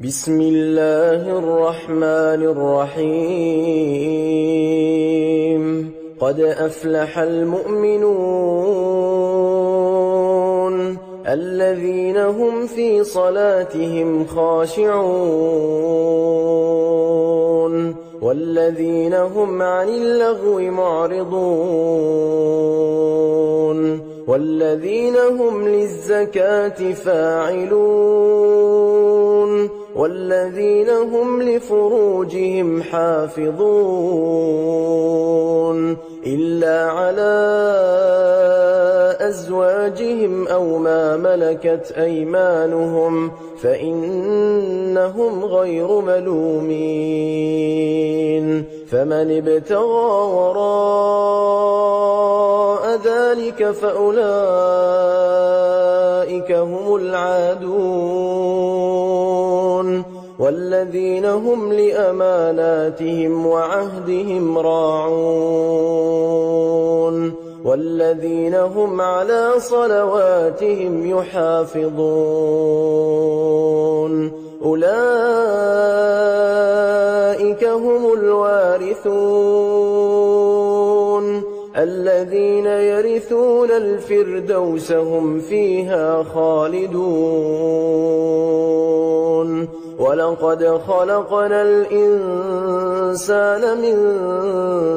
بسم الله الرحمن الرحيم قد أفلح المؤمنون الذين هم في صلاتهم خاشعون والذين هم عن اللغو معرضون والذين هم للزكاة فاعلون والذين هم لفروجهم حافظون إلا على أزواجهم أو ما ملكت أيمانهم فإنهم غير ملومين فمن ابتغى وراء ذلك فأولئك هم العادون والذين هم لأماناتهم وعهدهم راعون والذين هم على صلواتهم يحافظون أولئك هم الوارثون الذين يرثون الفردوس هم فيها خالدون ولقد خلقنا الإنسان من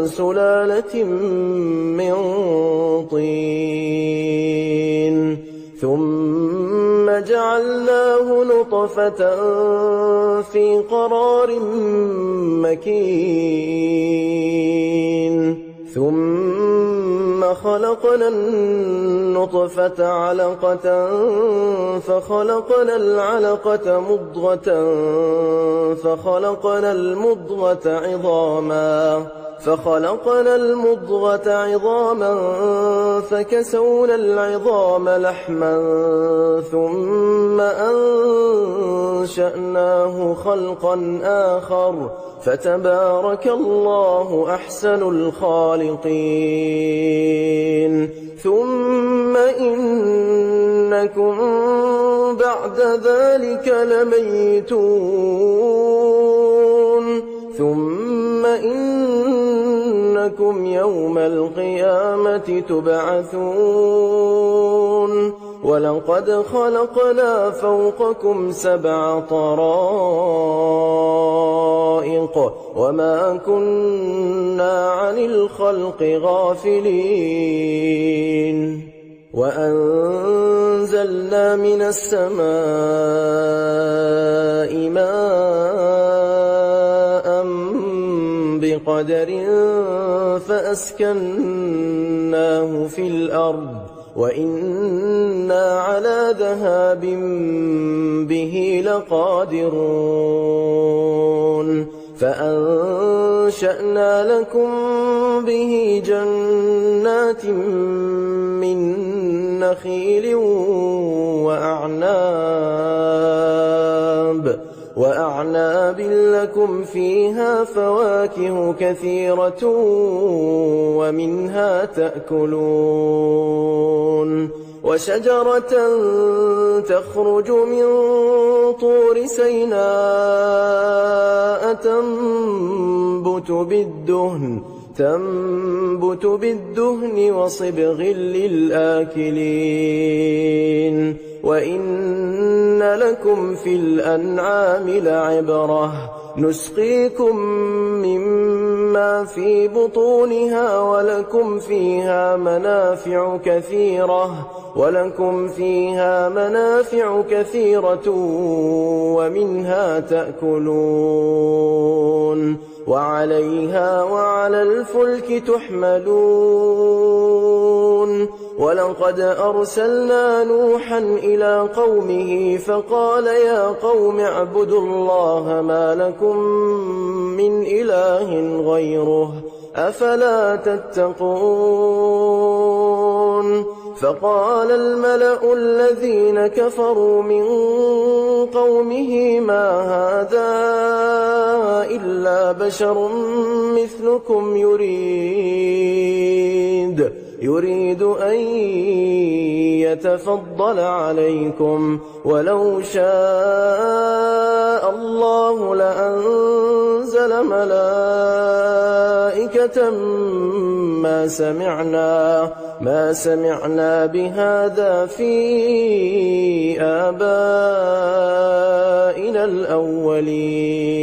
سلالة من طين ثم جعلناه نطفة في قرار مكين ثم خلقنا النطفة علقة فخلقنا العلقة مضغة فخلقنا المضغة عظاما فكسونا العظام لحما ثم أنشأناه خلقا آخر فتبارك الله أحسن الخالقين ثم إنكم بعد ذلك لميتون ثم إنكم يوم القيامة تبعثون ولقد خلقنا فوقكم 7 طرائق وما كنا عن الخلق غافلين وأنزلنا من السماء ماء بقدر فأسكناه في الأرض وإنا على ذهاب به لقادرون فأنشأنا لكم به جنات من نخيل وأعناب لكم فيها فواكه كثيرة ومنها تأكلون وشجرة تخرج من طور سيناء تنبت بالدهن وصبغ للآكلين وإن لكم في الأنعام لعبرة نسقيكم مما في بطونها ولكم فيها منافع كثيرة ومنها تأكلون وعليها وعلى الفلك تحملون ولقد أرسلنا نوحا إلى قومه فقال يا قوم اعبدوا الله ما لكم من إله غيره أفلا تتقون فقال الملأ الذين كفروا من قومه ما هذا إلا بشر مثلكم يريد أن يتفضل عليكم ولو شاء بهتة ما سمعنا بهذا في آبائنا الأولين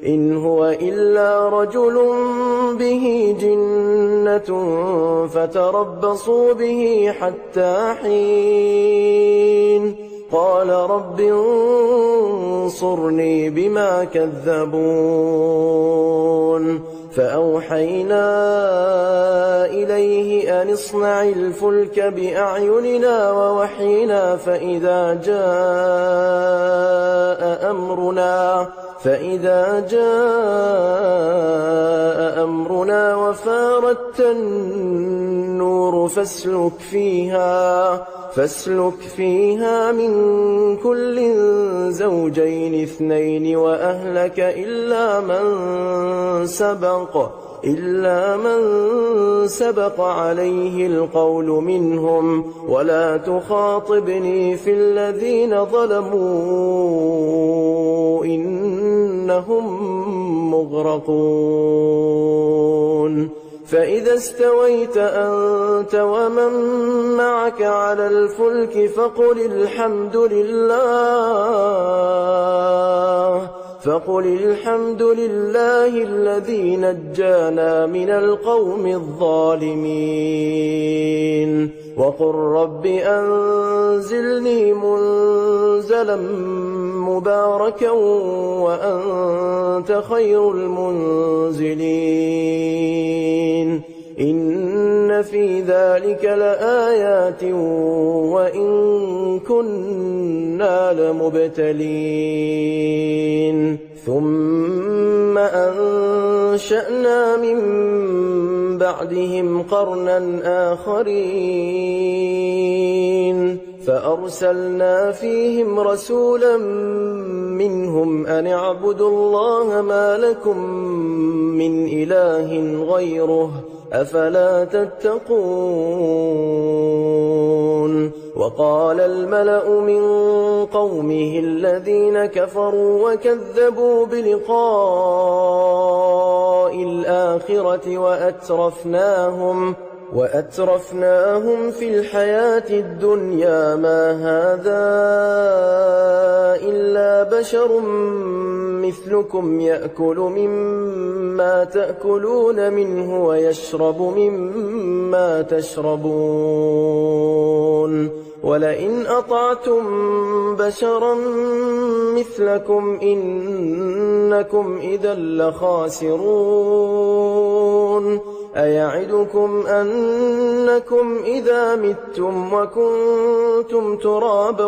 إن هو إلا رجل به جنة فتربصوا به حتى حين قال رب انصرني بما كذبون فأوحينا إليه أن اصنع الفلك بأعيننا ووحينا فإذا جاء أمرنا وفاردت النور فاسلك فيها من كل زوجين اثنين وأهلك إلا من سبق عليه القول منهم ولا تخاطبني في الذين ظلموا إنهم مغرقون فإذا استويت أنت ومن معك على الفلك فقل الحمد لله الذي نجانا من القوم الظالمين وقل رب أنزلني منزلا مباركا وأنت خير المنزلين إن في ذلك لآيات وإن كنا لمبتلين ثم أنشأنا من بعدهم قرنا آخرين فأرسلنا فيهم رسولا منهم أن اعبدوا الله ما لكم من إله غيره أفلا تتقون وقال الملأ من قومه الذين كفروا وكذبوا بلقاء الآخرة وأترفناهم في الحياة الدنيا ما هذا إلا بشر مثلكم يأكل مما تأكلون منه ويشرب مما تشربون ولئن أطعتم بشرا مثلكم إنكم إذا لخاسرون أيعدكم أنكم إذا متم وكنتم ترابا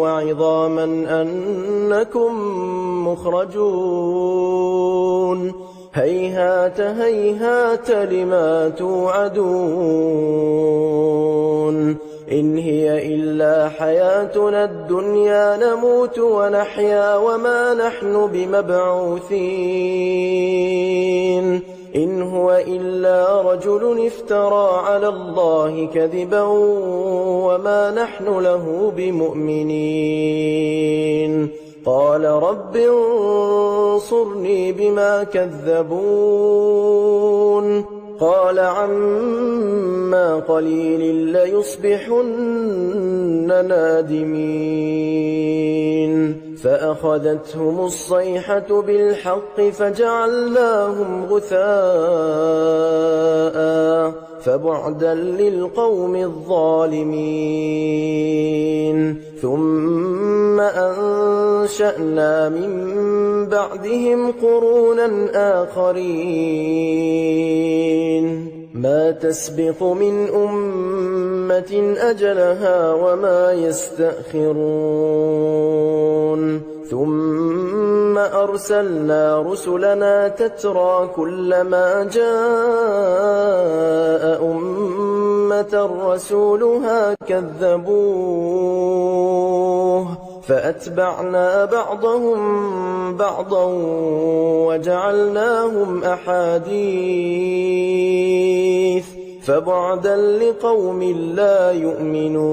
وعظاما أنكم مخرجون هيهات هيهات لما توعدون إن هي إلا حياتنا الدنيا نموت ونحيا وما نحن بمبعوثين إن هو إلا رجل افترى على الله كذبا وما نحن له بمؤمنين قال رب انصرني بما كذبون قال عما قليل ليصبحن نادمين فأخذتهم الصيحة بالحق فجعلناهم غثاء فبعدا للقوم الظالمين ثم أنشأنا من بعدهم قرونا آخرين ما تسبق من أمة أجلها وما يستأخرون ثم أرسلنا رسلنا تترى كلما جاء أمة رسولها كذبوه فأتبعنا بعضهم بعضا وجعلناهم أحاديث فبعدا لقوم لا يؤمنون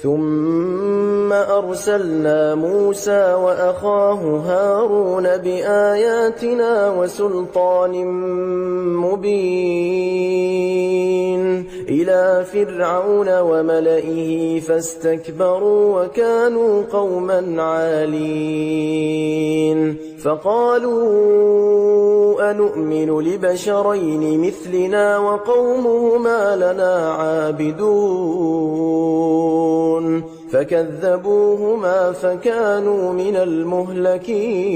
ثم أرسلنا موسى وأخاه هارون بآياتنا وسلطان مبين إلى فرعون وملئه فاستكبروا وكانوا قوما عالين فقالوا أنؤمن لبشرين مثلنا وقومهما لنا عابدون فكذبوهما فكانوا من المهلكين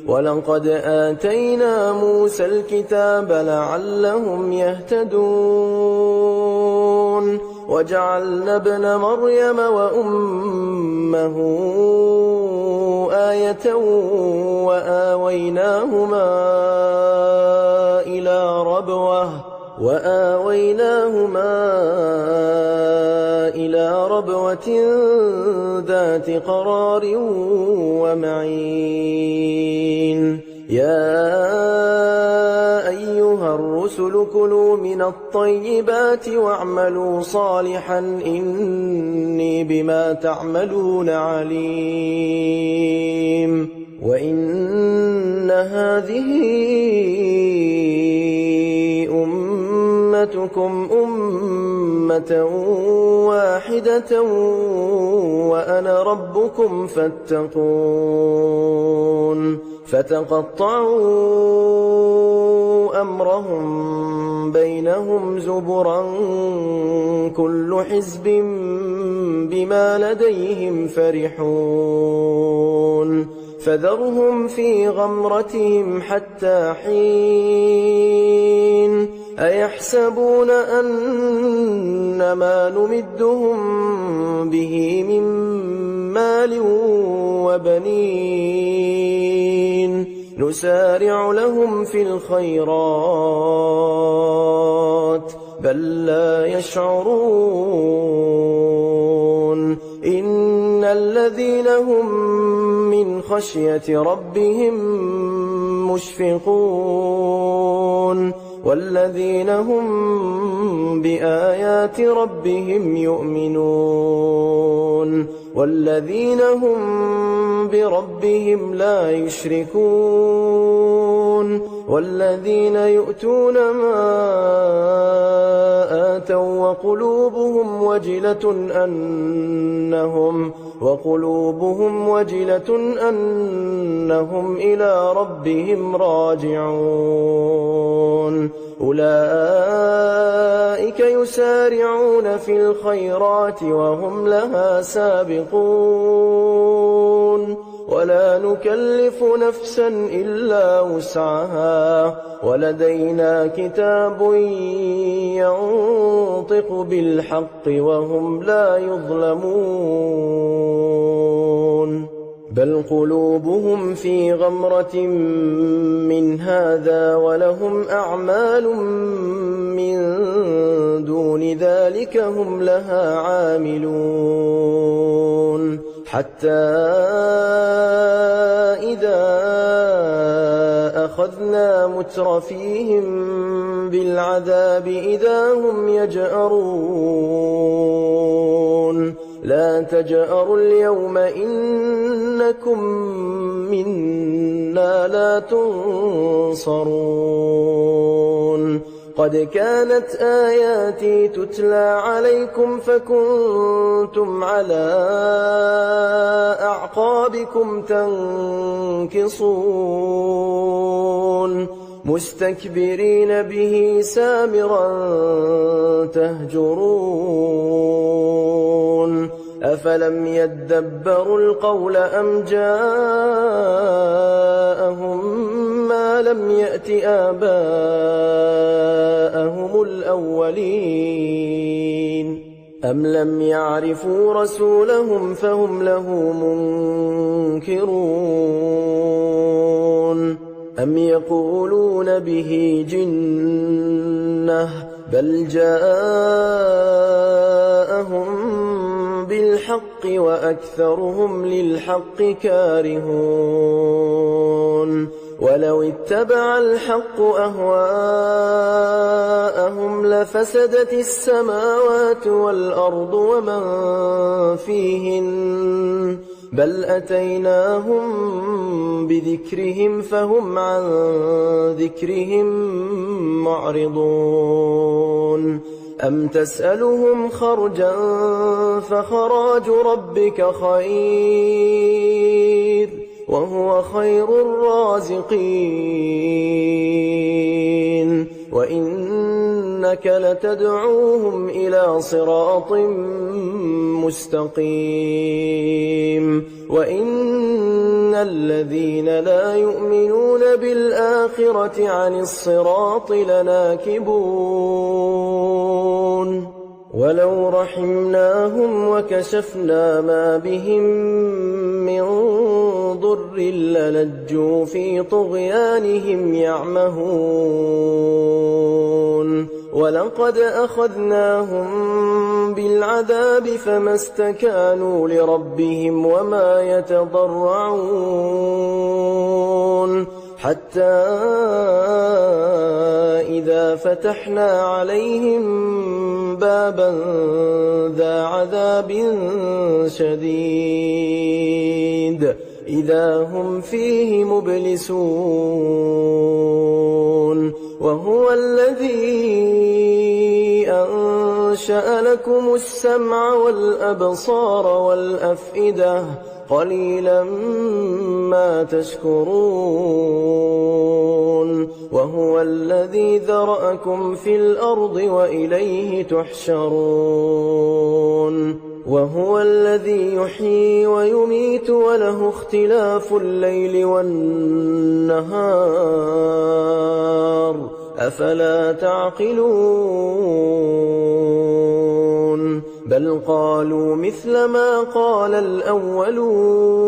ولقد آتينا موسى الكتاب لعلهم يهتدون وجعلنا ابن مريم وأمه آية وآويناهما إلى ربوة ذات قرار ومعين يا أيها الرسل كلوا من الطيبات واعملوا صالحا إني بما تعملون عليم وإن هذه أمتكم أمة واحدة وأنا ربكم فاتقون فتقطعوا أمرهم بينهم زبرا كل حزب بما لديهم فرحون فذرهم في غمرتهم حتى حين أيحسبون أن ما نمدهم به من مال وبنين نسارع لهم في الخيرات بل لا يشعرون إن الذين هم من خشية ربهم مشفقون والذين هم بآيات ربهم يؤمنون والذين هم بربهم لا يشركون والذين يؤتون ما آتوا وقلوبهم وجلة أنهم إلى ربهم راجعون أولئك يسارعون في الخيرات وهم لها سابقون ولا نكلف نفسا إلا وسعها ولدينا كتاب ينطق بالحق وهم لا يظلمون بل قلوبهم في غمرة من هذا ولهم أعمال من دون ذلك هم لها عاملون حتى إذا أخذنا مترفيهم بالعذاب إذا هم يجأرون لا تجأروا اليوم إنكم منا لا تنصرون قد كانت آياتي تتلى عليكم فكنتم على أعقابكم تنكصون مستكبرين به سامرا تهجرون أفلم يدبروا القول أم جاءهم ما لم يأت آباءهم الأولين أم لم يعرفوا رسولهم فهم له منكرون أم يقولون به جنة بل جاءهم بالحق وأكثرهم للحق كارهون ولو اتبع الحق أهواءهم لفسدت السماوات والأرض ومن فيهن بل أتيناهم بذكرهم فهم عن ذكرهم معرضون أم تسألهم خرجا فخراج ربك خير وهو خير الرازقين وإنك لتدعوهم إلى صراط مستقيم وإن الذين لا يؤمنون بالآخرة عن الصراط لناكبون ولو رحمناهم وكشفنا ما بهم من ضر للجوا في طغيانهم يعمهون ولقد أخذناهم بالعذاب فما استكانوا لربهم وما يتضرعون حتى إذا فتحنا عليهم بابا ذا عذاب شديد إذا هم فيه مبلسون وهو الذي أنشأ لكم السمع والأبصار والأفئدة قليلا ما تشكرون وهو الذي ذرأكم في الأرض وإليه تحشرون وهو الذي يحيي ويميت وله اختلاف الليل والنهار أفلا تعقلون بل قالوا مثل ما قال الأولون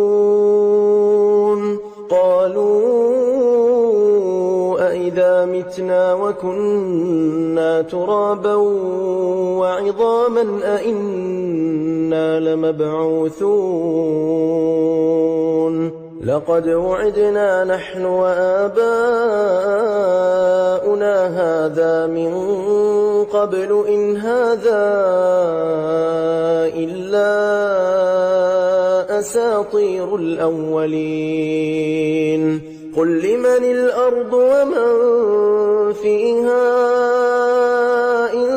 قالوا أئذا متنا وكنا ترابا وعظاما أئنا لمبعوثون لقد وعدنا نحن وآباؤنا هذا من قبل إن هذا إلا أساطير الأولين قل لمن الأرض ومن فيها إن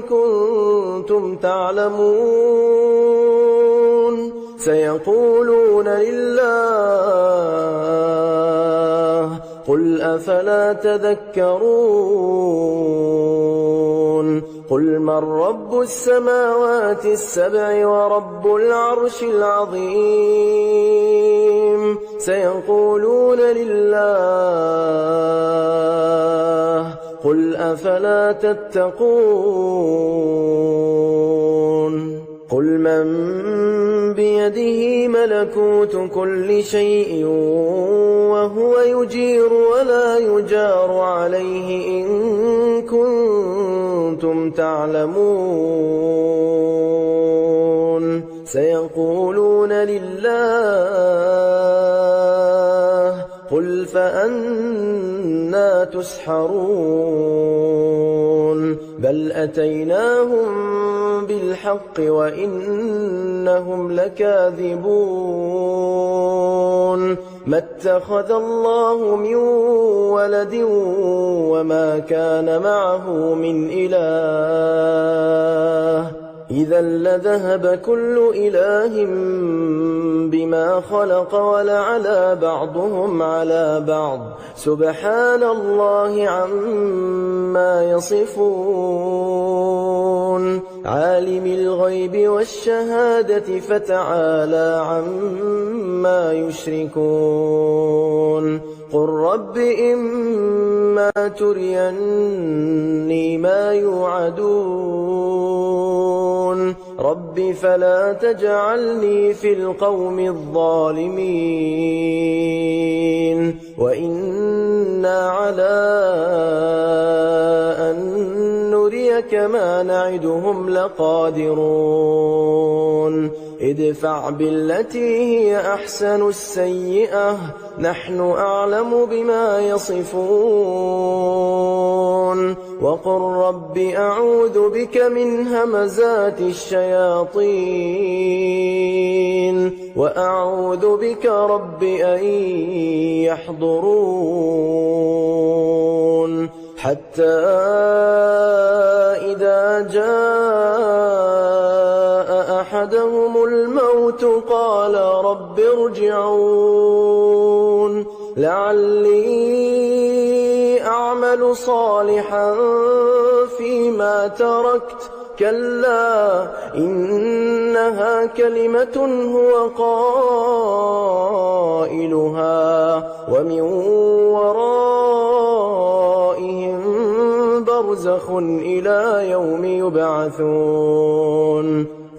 كنتم تعلمون سيقولون لله قل أفلا تذكرون قل من رب السماوات السبع ورب العرش العظيم سيقولون لله قل أفلا تتقون قل من بيده ملكوت كل شيء وهو يجير ولا يجار عليه إن كنتم تعلمون سيقولون لله قل فأنى تسحرون بل أتيناهم بالحق وإنهم لكاذبون ما اتخذ الله من ولد وما كان معه من إله إذا لذهب كل إله بما خلق ولعلى بعضهم على بعض سبحان الله عما يصفون عالم الغيب والشهادة فتعالى عما يشركون قل رب إما تريني ما يوعدون رب فلا تجعلني في القوم الظالمين وإنا على أن نريك ما نعدهم لقادرون ادفع بالتي هي أحسن السيئة نحن أعلم بما يصفون وقل رب أعوذ بك من همزات الشياطين وأعوذ بك رب أن يحضرون حتى إذا جاء أحدهم الموت قال رب ارجعون لعلي أعمل صالحا فيما تركت كلا إنها كلمة هو قائلها ومن ورائهم برزخ إلى يوم يبعثون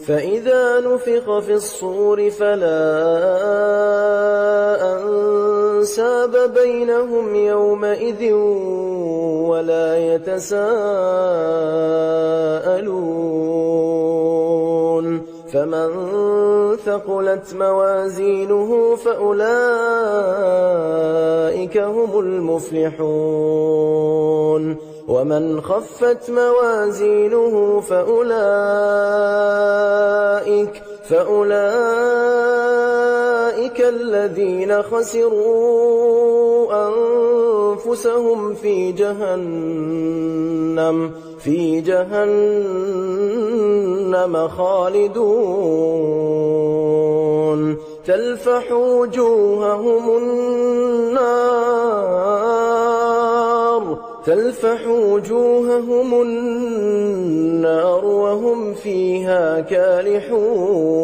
فإذا نفخ في الصور فلا أنساب بينهم يومئذ ولا يتساءلون فمن ثقلت موازينه فأولئك هم المفلحون ومن خفت موازينه فأولئك الذين خسروا أنفسهم في جهنم خالدون تلفح وجوههم النار وهم فيها كالحون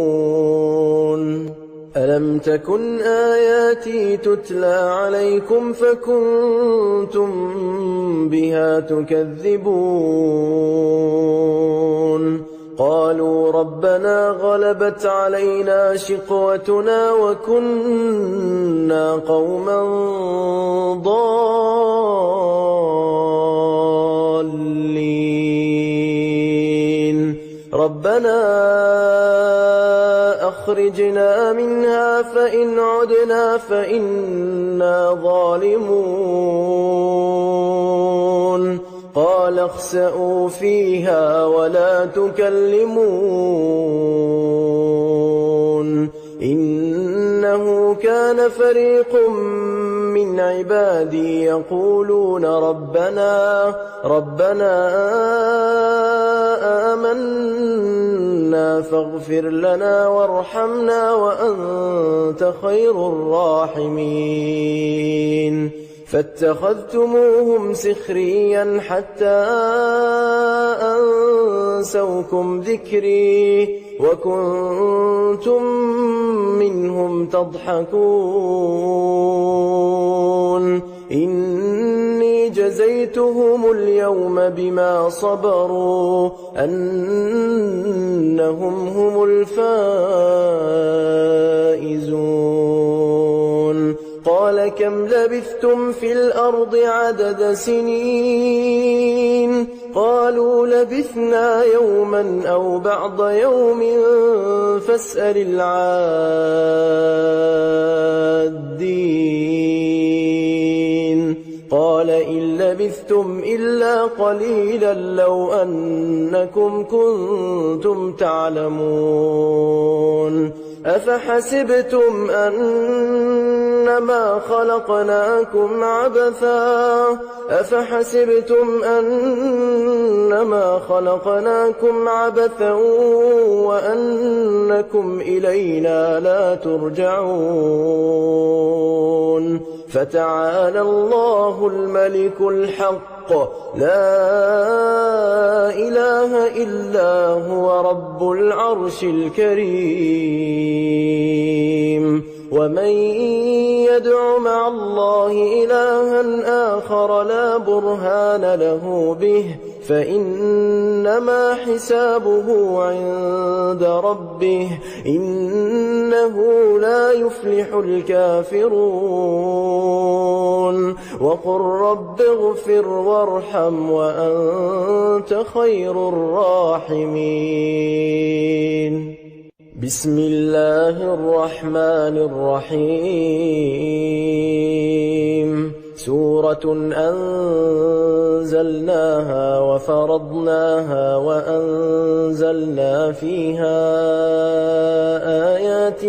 ألم تكن آياتي تتلى عليكم فكنتم بها تكذبون قالوا ربنا غلبت علينا شقوتنا وكنا قوما ضالين ربنا أخرجنا منها فإن عدنا فإنا ظالمون قال اخسئوا فيها ولا تكلمون إنه كان فريق من عبادي يقولون ربنا آمنا فاغفر لنا وارحمنا وأنت خير الراحمين فاتخذتموهم سخريا حتى أنسوكم ذكري وكنتم منهم تضحكون إني جزيتهم اليوم بما صبروا أنهم هم الفائزون قال كم لبثتم في الأرض عدد سنين قالوا لبثنا يوما أو بعض يوم فاسأل العادين قال إن لبثتم إلا قليلا لو أنكم كنتم تعلمون أفحسبتم أنما خلقناكم عبثا وأنكم إلينا لا ترجعون فتعالى الله الملك الحق لا إله إلا هو رب العرش الكريم ومن يدع مع الله إلها آخر لا برهان له به فإنما حسابه عند ربه إنه لا يفلح الكافرون وقل رب اغفر وارحم وأنت خير الراحمين بسم الله الرحمن الرحيم سورة أنزلناها وفرضناها وأنزلنا فيها آيات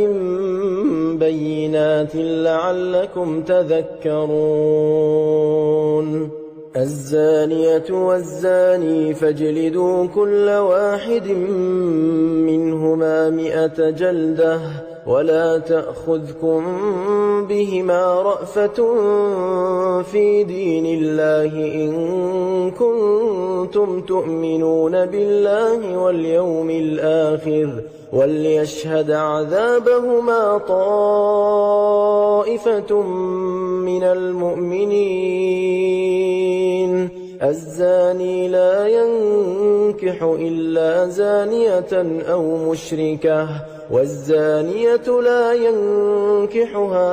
بينات لعلكم تذكرون الزانية والزاني فاجلدوا كل واحد منهما 100 جلدة ولا تأخذكم بهما رأفة في دين الله إن كنتم تؤمنون بالله واليوم الآخر وليشهد عذابهما طائفة من المؤمنين الزاني لا ينكح إلا زانية أو مشركة والزانية لا ينكحها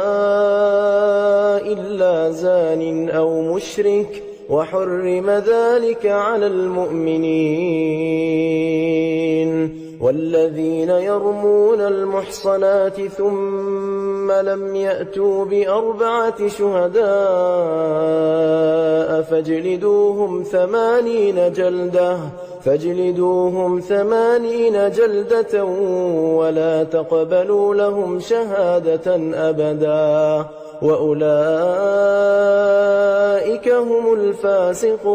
إلا زان أو مشرك وحرم ذلك على المؤمنين والذين يرمون المحصنات ثم لم يأتوا ب4 شهداء فاجلدوهم 80 جلدة ولا تقبلوا لهم شهادة أبدا وأولئك هم الفاسقون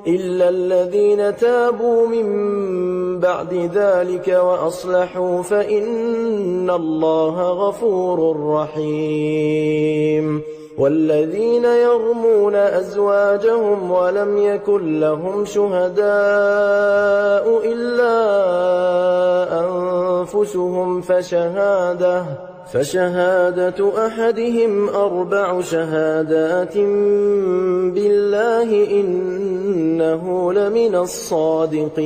إلا الذين تابوا من بعد ذلك وأصلحوا فإن الله غفور رحيم والذين يرمون أزواجهم ولم يكن لهم شهداء إلا أنفسهم فشهادة أحدهم 4 شهادات بالله إنه لمن الصادقين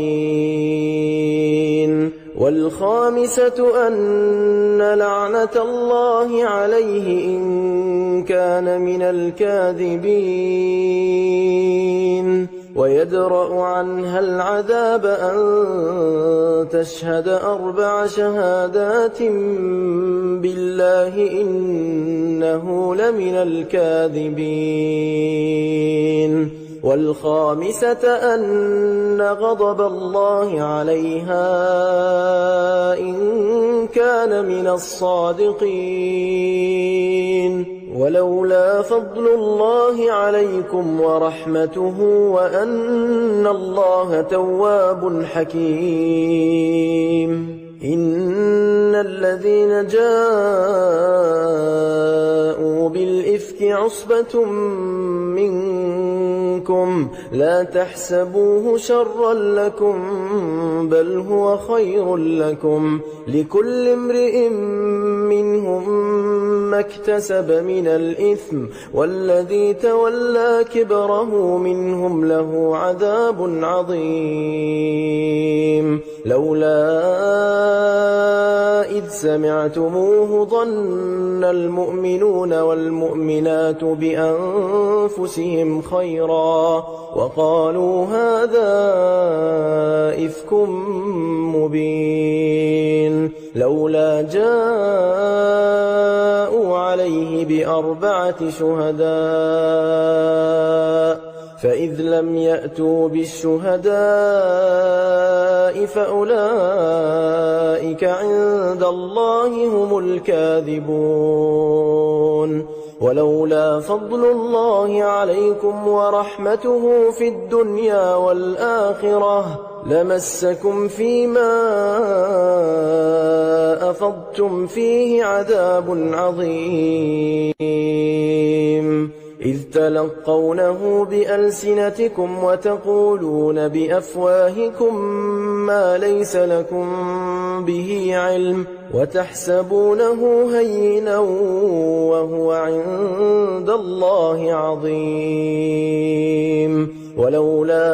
والخامسة أن لعنة الله عليه إن كان من الكاذبين ويدرأ عنها العذاب أن تشهد 4 شهادات بالله إنه لمن الكاذبين والخامسة أن غضب الله عليها إن كان من الصادقين ولولا فضل الله عليكم ورحمته وأن الله تواب حكيم إن الذين جاءوا بالإفك عصبة منكم لا تحسبوه شرا لكم بل هو خير لكم لكل امرئ منهم ما اكتسب من الإثم والذي تولى كبره منهم له عذاب عظيم لولا إذ سمعتموه ظن المؤمنون والمؤمنات بأنفسهم خيرا وقالوا هذا إفك مبين لولا جاءوا عليه ب4 شهداء فإذ لم يأتوا بالشهداء فأولئك عند الله هم الكاذبون ولولا فضل الله عليكم ورحمته في الدنيا والآخرة لمسكم فيما أفضتم فيه عذاب عظيم إذ تلقونه بألسنتكم وتقولون بأفواهكم ما ليس لكم به علم وتحسبونه هينا وهو عند الله عظيم ولولا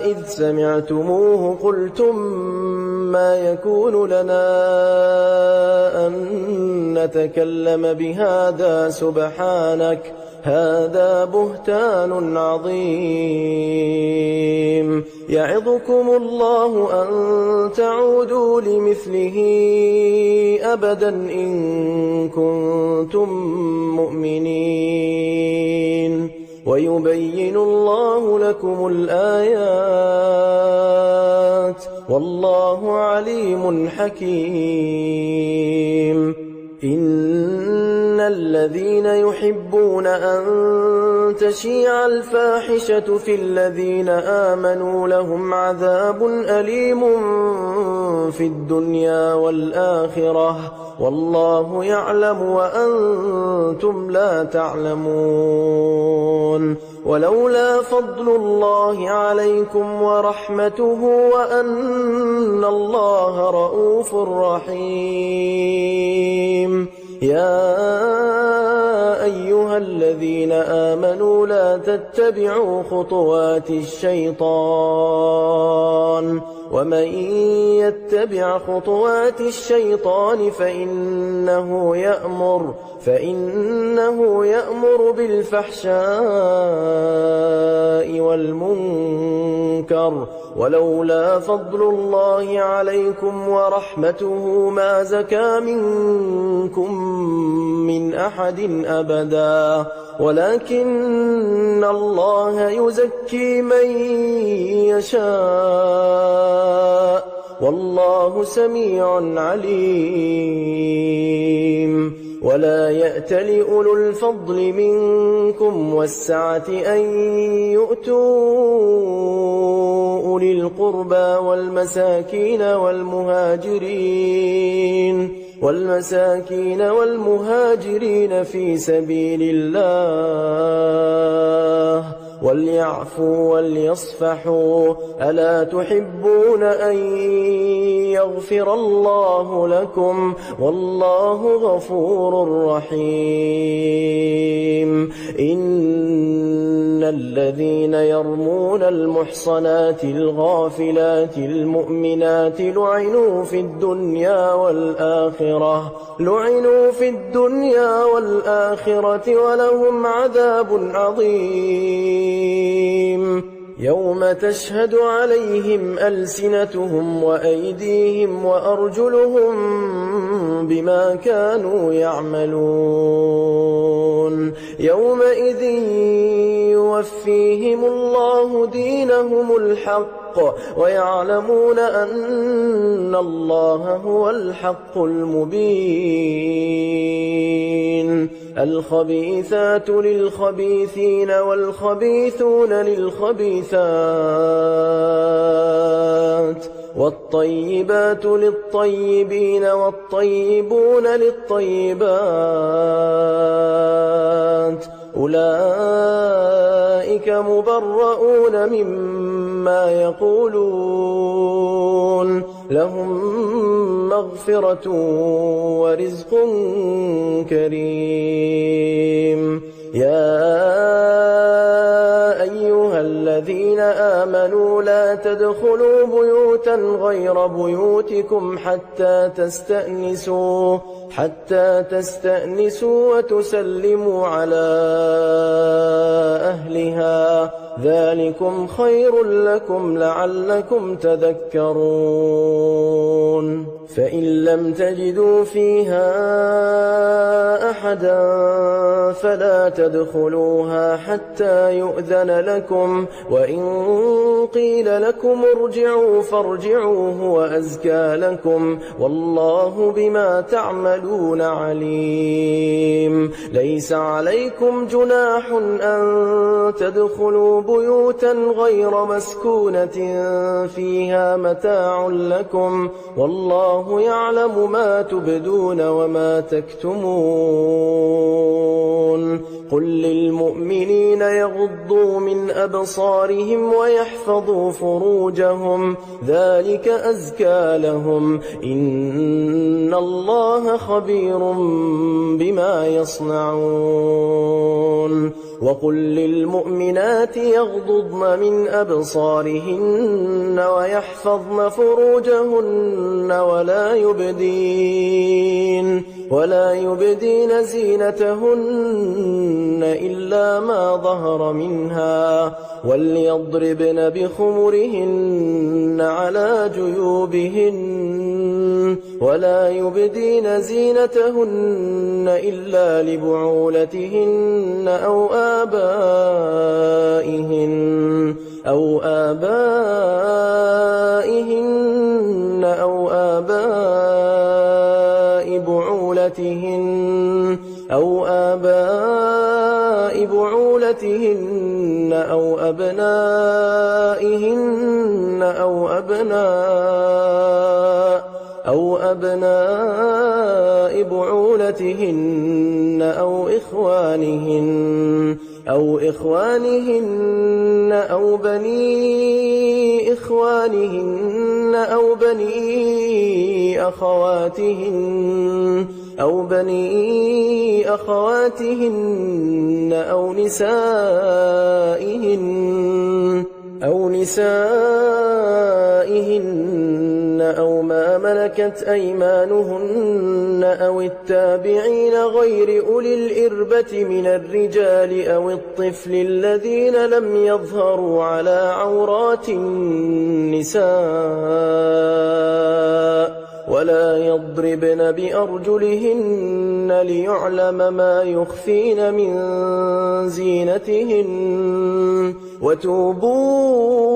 إذ سمعتموه قلتم ما يكون لنا أن نتكلم بهذا سبحانك هذا بهتان عظيم يعظكم الله أن تعودوا لمثله أبدا إن كنتم مؤمنين ويبين الله لكم الآيات والله عليم حكيم إن الذين يحبون أن تشيع الفاحشة في الذين آمنوا لهم عذاب أليم في الدنيا والآخرة والله يعلم وأنتم لا تعلمون ولولا فضل الله عليكم ورحمته وأن الله رءوف رحيم يا أيها الذين آمنوا لا تتبعوا خطوات الشيطان ومن يتبع خطوات الشيطان فإنه يأمر بالفحشاء والمنكر ولولا فضل الله عليكم ورحمته ما زكى منكم من أحد أبدا ولكن الله يزكي من يشاء والله سميع عليم ولا يأتل أولو الفضل منكم والسعة أن يؤتوا أولي القربى والمساكين والمهاجرين في سبيل الله وليعفوا وليصفحوا ألا تحبون أن يغفر الله لكم والله غفور رحيم إن الذين يرمون المحصنات الغافلات المؤمنات لعنوا في الدنيا والآخرة ولهم عذاب عظيم يوم تشهد عليهم ألسنتهم وأيديهم وأرجلهم بما كانوا يعملون يومئذ يوفيهم الله دينهم الحق ويعلمون أن الله هو الحق المبين الخبيثات للخبيثين والخبيثون للخبيثات والطيبات للطيبين والطيبون للطيبات أولئك مبرؤون مما يقولون لهم مغفرة ورزق كريم يا أيها الذين آمنوا لا تدخلوا بيوتا غير بيوتكم حتى تستأنسوا وتسلموا على أهلها ذلكم خير لكم لعلكم تذكرون فإن لم تجدوا فيها أحدا فلا تدخلوها حتى يؤذن لكم وإن قيل لكم ارجعوا فارجعوا هو أزكى لكم والله بما تعملون عليم ليس عليكم جناح أن تدخلوا بيوتا غير مسكونة فيها متاع لكم والله يعلم ما تبدون وما تكتمون قل للمؤمنين يغضوا من أبصارهم ويحفظوا فروجهم ذلك أزكى لهم إن الله خبير بما يصنعون وقل للمؤمنات يغضضن من أبصارهن ويحفظن فروجهن ولا يبدين زينتهن إلا ما ظهر منها وليضربن بخمرهن على جيوبهن ولا يبدين زينتهن إلا لبعولتهن أو آبائهن أو آباء بعولتهن أو أبنائهن أو أبناء بعولتهن أو إخوانهن أو بني إخوانهن أو بني أخواتهن أو نسائهن أو ما ملكت أيمانهن أو التابعين غير أولي الإربة من الرجال أو الطفل الذين لم يظهروا على عورات النساء ولا يضربن بأرجلهن ليعلم ما يخفين من زينتهن وتوبوا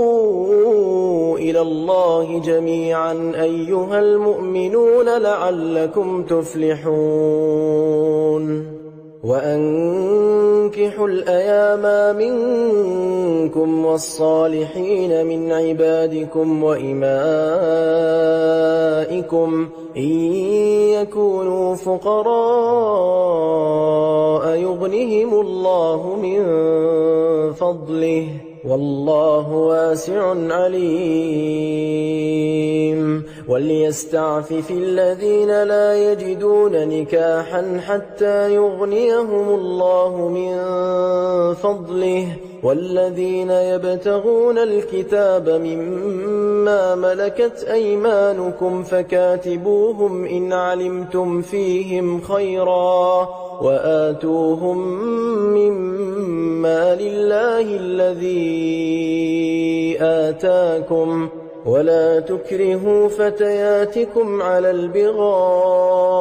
إلى الله جميعا أيها المؤمنون لعلكم تفلحون وأنكحوا الأيام منكم والصالحين من عبادكم وإمائكم إن يكونوا فقراء يغنهم الله من فضله والله واسع عليم وليستعفف الذين لا يجدون نكاحا حتى يغنيهم الله من فضله والذين يبتغون الكتاب مما ملكت أيمانكم فكاتبوهم إن علمتم فيهم خيرا وآتوهم مما لله الذي آتاكم ولا تكرهوا فتياتكم على البغاء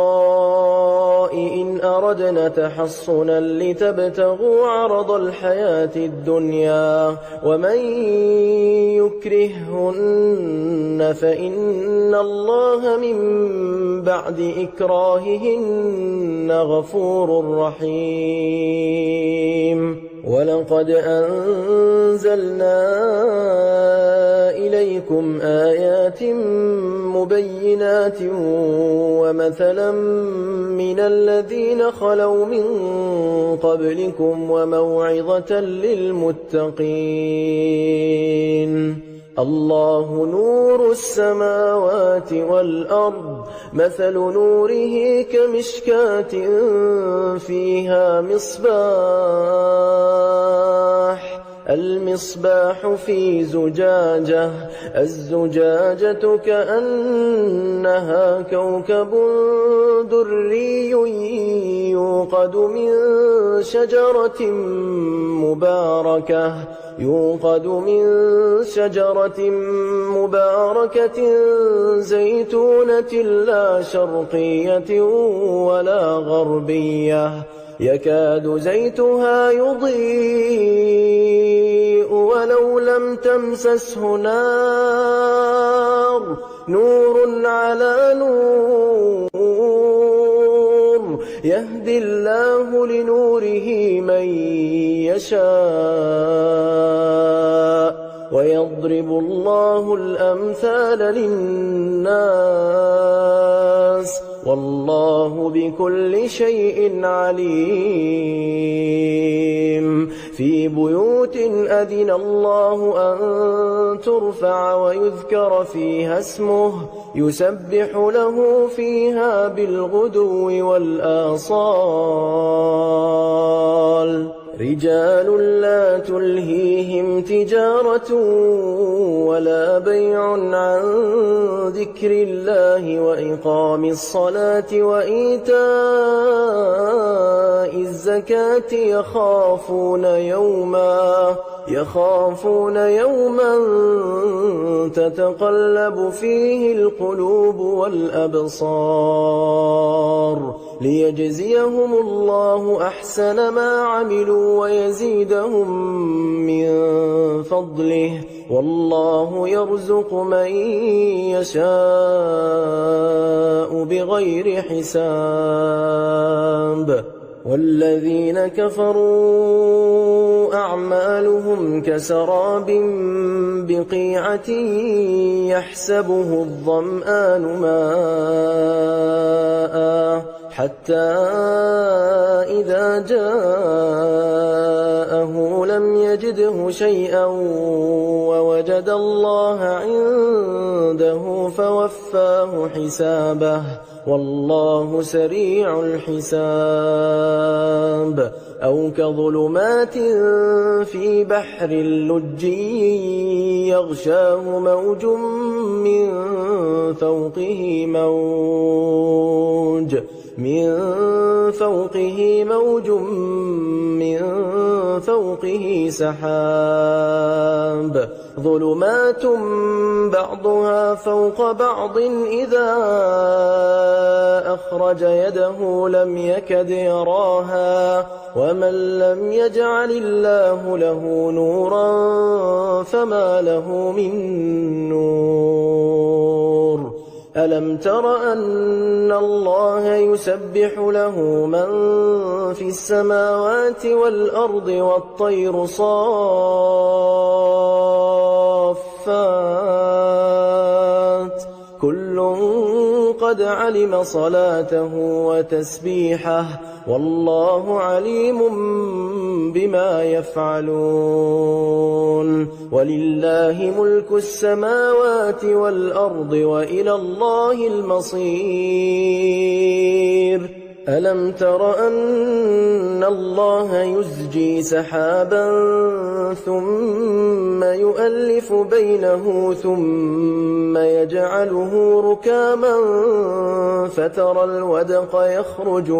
إن أردنا تحصنا لتبتغوا عرض الحياة الدنيا ومن يكرههن فإن الله من بعد إكراههن غفور رحيم ولقد أنزلنا إليكم آيات مبينات ومثلا من الذين خلوا من قبلكم وموعظة للمتقين الله نور السماوات والأرض مثل نوره كمشكاة فيها المصباح في زجاجة الزجاجة كأنها كوكب دري يوقد من شجرة مباركة زيتونة لا شرقية ولا غربية يكاد زيتها يضيء ولو لم تمسسه نار نور على نور يهدي الله لنوره من يشاء ويضرب الله الأمثال للناس والله بكل شيء عليم في بيوت أذن الله أن ترفع ويذكر فيها اسمه يسبح له فيها بالغدو والآصال رجال لا تلهيهم تجارة ولا بيع عن ذكر الله وإقام الصلاة وإيتاء الزكاة يخافون يوما تتقلب فيه القلوب والأبصار ليجزيهم الله أحسن ما عملوا ويزيدهم من فضله والله يرزق من يشاء بغير حساب. والذين كفروا أعمالهم كسراب بقيعة يحسبه الظمآن ماء حتى إذا جاءه لم يجده شيئا ووجد الله عنده فوفاه حسابه والله سريع الحساب. أو كظلمات في بحر لجي يغشاه موج من فوقه سحاب ظلمات بعضها فوق بعض إذا أخرج يده لم يكد يراها ومن لم يجعل الله له نورا فما له من نور. ألم تر أن الله يسبح له من في السماوات والأرض والطير صافات كل قد علم صلاته وتسبيحه والله عليم بما يفعلون. ولله ملك السماوات والأرض وإلى الله المصير. ألم تر أن الله يزجي سحابا ثم يؤلف بينه ثم يجعله ركاما فترى الودق يخرج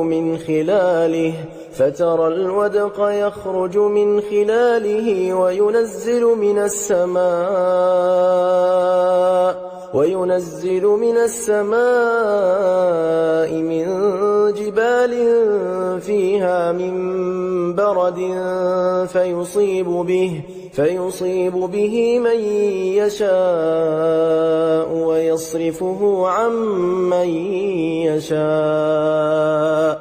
من خلاله وينزل من السماء من جبال فيها من برد فيصيب به من يشاء ويصرفه عن من يشاء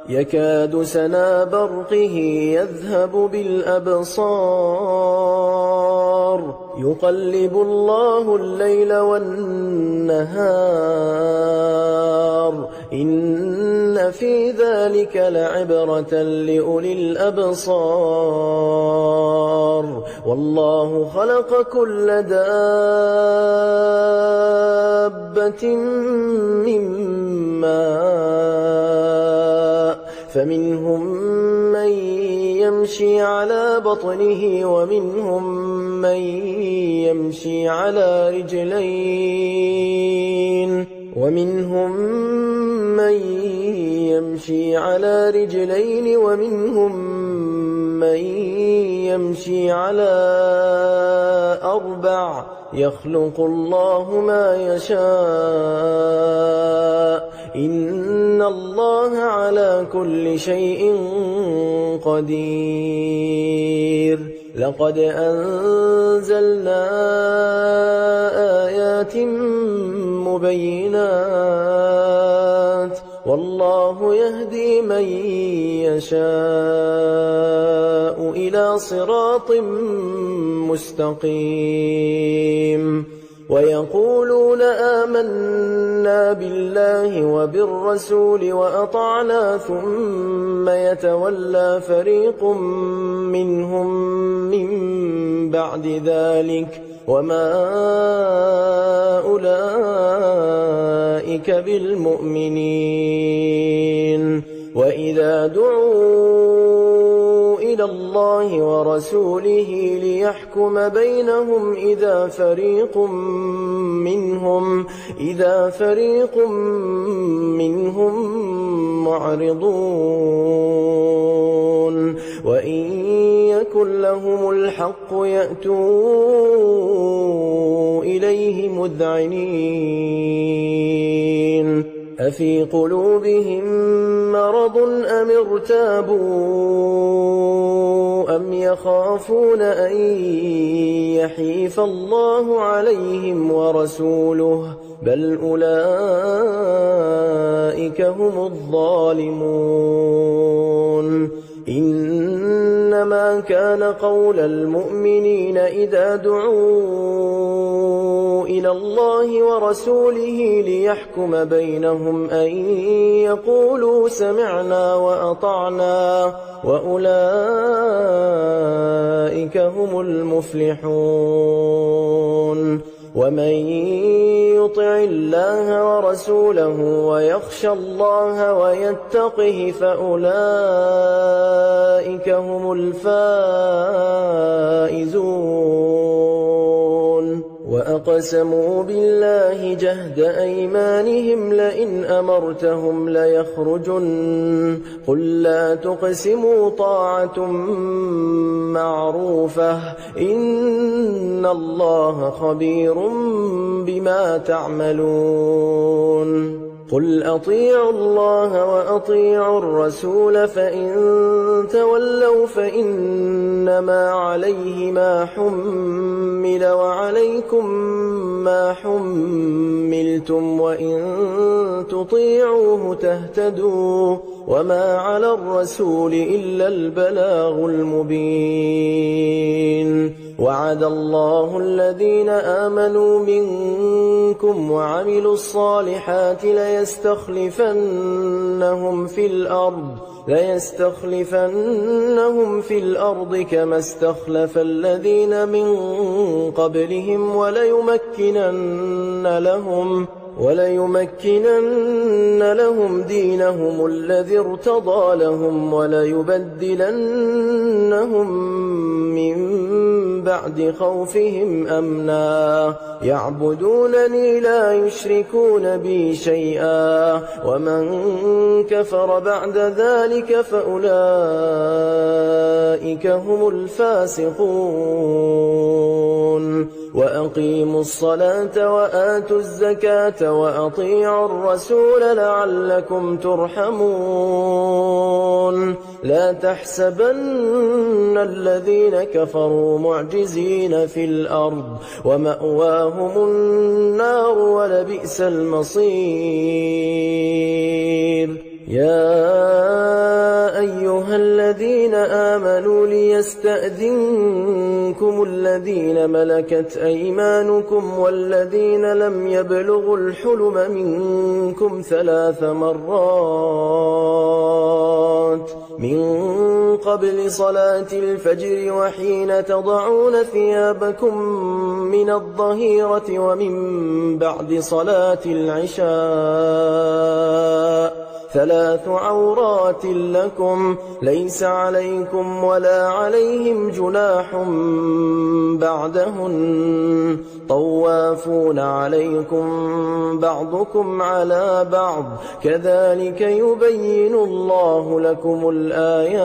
يكاد سنا برقه يذهب بالأبصار يقلب الله الليل والنهار إن في ذلك لعبرة لأولي الأبصار. والله خلق كل دابة من ماء فمنهم من يمشي على بطنه ومنهم من يمشي على رجلين ومنهم من يمشي على أربع يخلق الله ما يشاء إن الله على كل شيء قدير. لقد أنزلنا آيات مبينات والله يهدي من يشاء إلى صراط مستقيم. ويقولون آمنا بالله وبالرسول وأطعنا ثم يتولى فريق منهم من بعد ذلك وما أولئك بالمؤمنين. وإذا دعوا إلى الله ورسوله ليحكم بينهم إذا فريق منهم معرضون وإن يكن لهم الحق يأتوا إليه مذعنين أفي قلوبهم مرض أم ارتابوا أم يخافون أن يحيف الله عليهم ورسوله بل أولئك هم الظالمون إنما كان قول المؤمنين إذا دعوا إلى الله ورسوله ليحكم بينهم أن يقولوا سمعنا وأطعنا وأولئك هم المفلحون ومن يطع الله ورسوله ويخشى الله ويتقه فأولئك هم الفائزون وأقسموا بالله جهد أيمانهم لئن أمرتهم ليخرجن قل لا تقسموا طاعة معروفة إن الله خبير بما تعملون قل أطيعوا الله وأطيعوا الرسول فإن تولوا فإنما عليه ما حمل وعليكم ما حملتم وإن تطيعوه تهتدوا وما على الرسول إلا البلاغ المبين وعد الله الذين آمنوا منكم وعملوا الصالحات ليستخلفنهم في الأرض كما استخلف الذين من قبلهم وليمكنن لهم دينهم الذي ارتضى لهم وليبدلنهم من بعد خوفهم أمنا يعبدونني لا يشركون بي شيئا ومن كفر بعد ذلك فأولئك هم الفاسقون وأقيموا الصلاة وآتوا الزكاة وأطيعوا الرسول لعلكم ترحمون لا تحسبن الذين كفروا معجزين في الأرض ومأواهم النار ولبئس المصير يا أيها الذين آمنوا ليستأذنكم الذين ملكت أيمانكم والذين لم يبلغوا الحلم منكم 3 مرات من قبل صلاة الفجر وحين تضعون ثيابكم من الظهيرة ومن بعد صلاة العشاء 3 عورات لكم ليس عليكم ولا عليهم جناح بعدهن طوافون عليكم بعضكم على بعض كذلك يبين الله لكم الآيات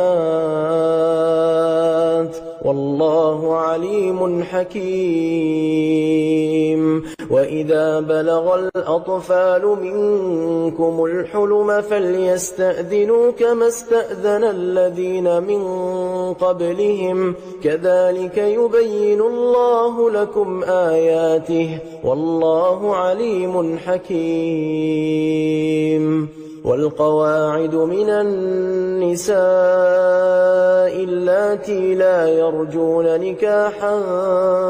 والله عليم حكيم وإذا بلغ الأطفال منكم الحلم فليستأذنوا كما استأذن الذين من قبلهم كذلك يبين الله لكم آياته والله عليم حكيم والقواعد من النساء اللاتي لا يرجون نكاحا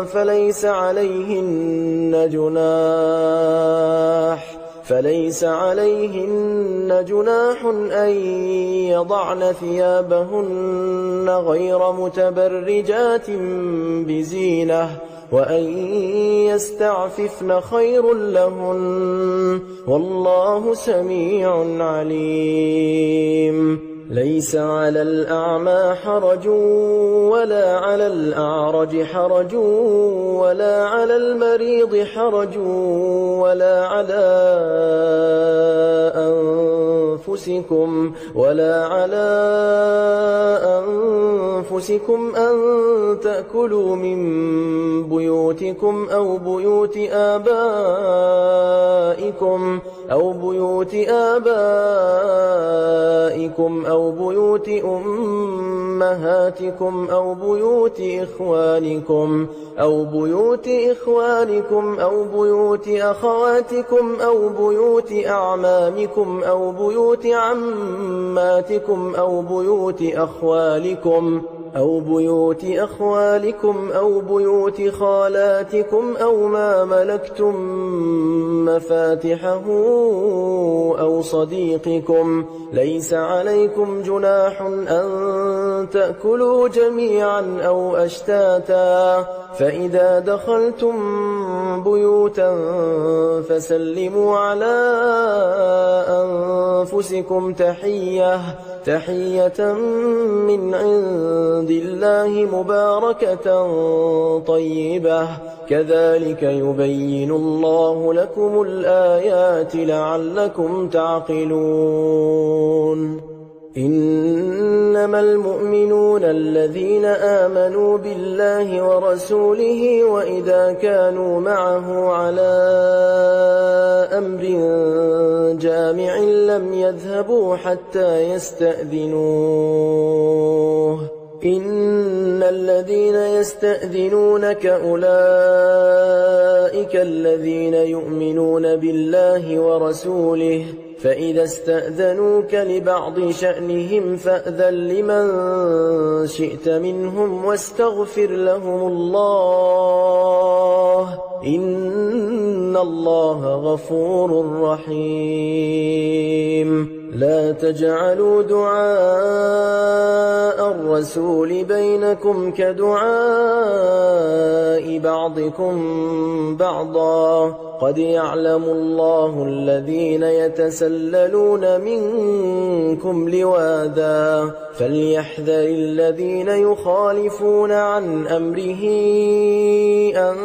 فليس عليهن جناح أن يضعن ثيابهن غير متبرجات بزينة وأن يستعففن خير لهن والله سميع عليم ليس على الأعمى حرج ولا على الأعرج حرج ولا على المريض حرج ولا على أنفسكم أن تأكلوا من بيوتكم أو بيوت آبائكم أو بيوت أمهاتكم أو بيوت إخوانكم أو بيوت أخواتكم أو بيوت أعمامكم أو بيوت عماتكم أو بيوت أخوالكم أو بيوت خالاتكم أو ما ملكتم مفاتحه أو صديقكم. ليس عليكم جناح أن تأكلوا جميعا أو أشتاتا، فإذا دخلتم بيوتا فسلموا على أنفسكم تحية من عند الله مباركة طيبة، كذلك يبين الله لكم الآيات لعلكم تعقلون. إنما المؤمنون الذين آمنوا بالله ورسوله وإذا كانوا معه على أمر جامع لم يذهبوا حتى يستأذنوه. إن الذين يستأذنونك أولئك الذين يؤمنون بالله ورسوله، فإذا استأذنوك لبعض شأنهم فأذن لمن شئت منهم واستغفر لهم الله، إن الله غفور رحيم. لا تجعلوا دعاء الرسول بينكم كدعاء بعضكم بعضا، قد يعلم الله الذين يتسللون منكم لواذا، فليحذر الذين يخالفون عن أمره أن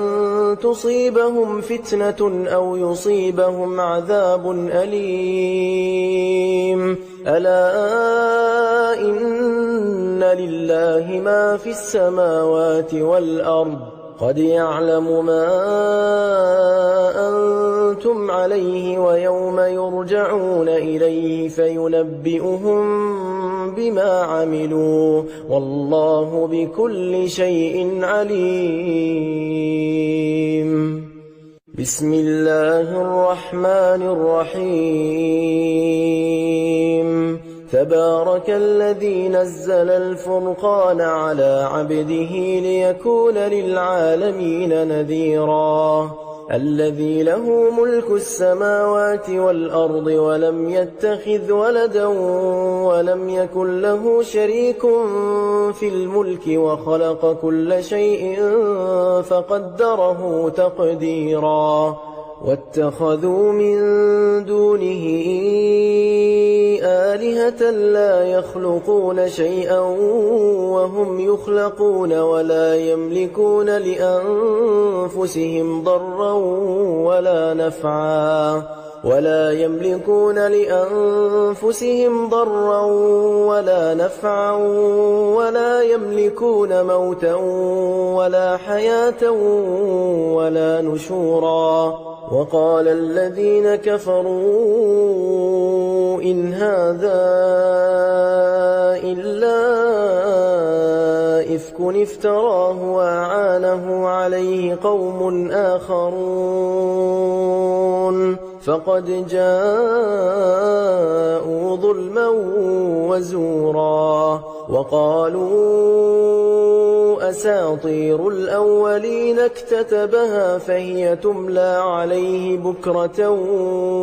تصيبهم فتنة أو يصيبهم عذاب أليم. ألا إن لله ما في السماوات والأرض، قد يعلم ما أنتم عليه ويوم يرجعون إليه فينبئهم بما عملوا، والله بكل شيء عليم. بسم الله الرحمن الرحيم. تبارك الذي نزل الفرقان على عبده ليكون للعالمين نذيرا، الذي له ملك السماوات والأرض ولم يتخذ ولدا ولم يكن له شريك في الملك وخلق كل شيء فقدره تقديرا. واتخذوا من دونه آلهة لا يخلقون شيئا وهم يخلقون ولا يملكون لأنفسهم ضرا ولا نفعا ولا يملكون موتا ولا حياة ولا نشورا. وقال الذين كفروا إن هذا إلا إفك افتراه وأعانه عليه قوم آخرون، فقد جاءوا ظلما وزورا. وقالوا أساطير الأولين اكتتبها فهي تملى عليه بكرة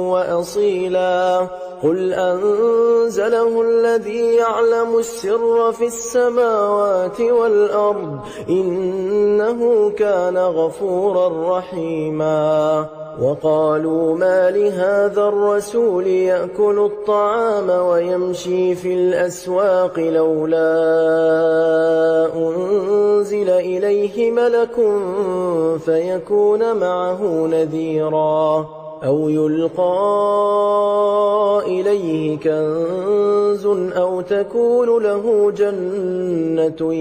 وأصيلا. قل أنزله الذي يعلم السر في السماوات والأرض إنه كان غفورا رحيما. وقالوا ما لهذا الرسول يأكل الطعام ويمشي في الأسواق لولا أنزل إليه ملك فيكون معه نذيرا أو يلقى إليه كنز أو تكون له جنة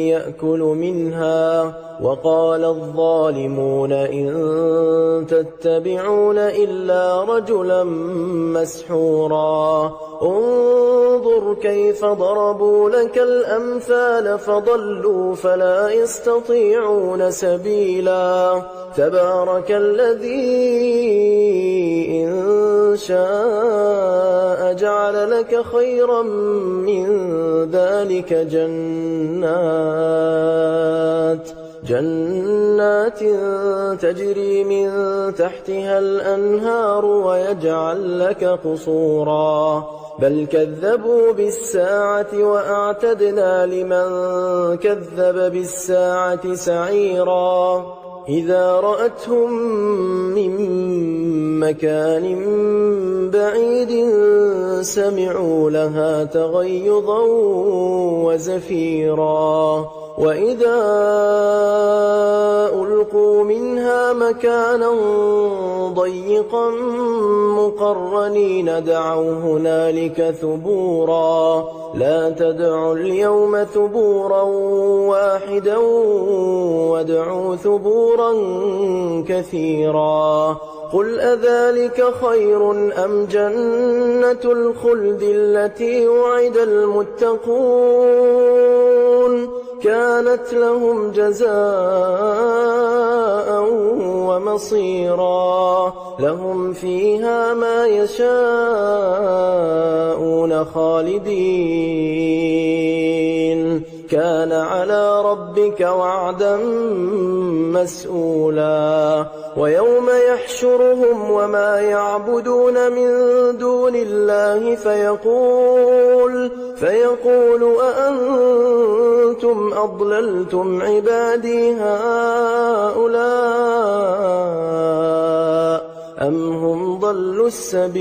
يأكل منها وقال الظالمون إن تتبعون إلا رجلا مسحورا انظر كيف ضربوا لك الأمثال فضلوا فلا يستطيعون سبيلا تبارك الذي إن شاء جعل لك خيرا من ذلك جنات تجري من تحتها الأنهار ويجعل لك قصورا بل كذبوا بالساعة وأعتدنا لمن كذب بالساعة سعيرا إذا رأتهم من مكان بعيد سمعوا لها تغيظا وزفيرا وإذا ألقوا منها مكانا ضيقا مقرنين دعوا هنالك ثبورا لا تدعوا اليوم ثبورا واحدا وادعوا ثبورا كثيرا قل أذلك خير أم جنة الخلد التي وعد المتقون كانت لهم جزاء ومصيرا لهم فيها ما يشاءون خالدين كان على ربك وعدا مسئولا ويوم يحشرهم وما يعبدون من دون الله فيقول أأنتم أضللتم عبادي هؤلاء أم هم ضلوا السبيل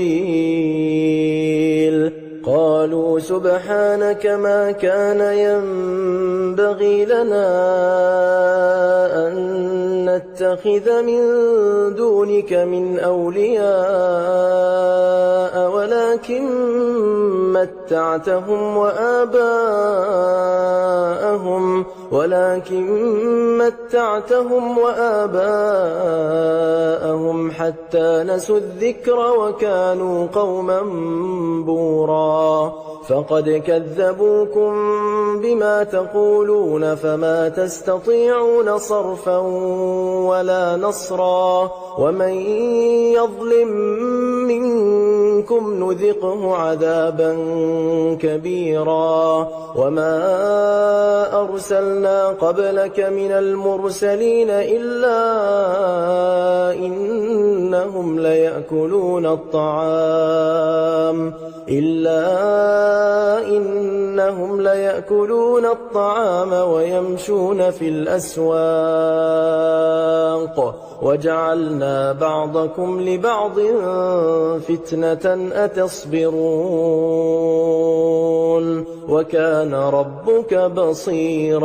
قالوا سبحانك ما كان ينبغي لنا أن نتخذ من دونك من أولياء ولكن متعتهم وآباءهم حتى نسوا الذكر وكانوا قوما بورا فقد كذبوكم بما تقولون فما تستطيعون صرفا ولا نصرا ومن يظلم منكم نذقه عذابا كبيرا وما أرسلنا قبلك من المرسلين إلا إنهم ليأكلون الطعام ويمشون في الأسواق وجعلنا بعضكم لبعض فتنة أتصبرون وكان ربك بصيرا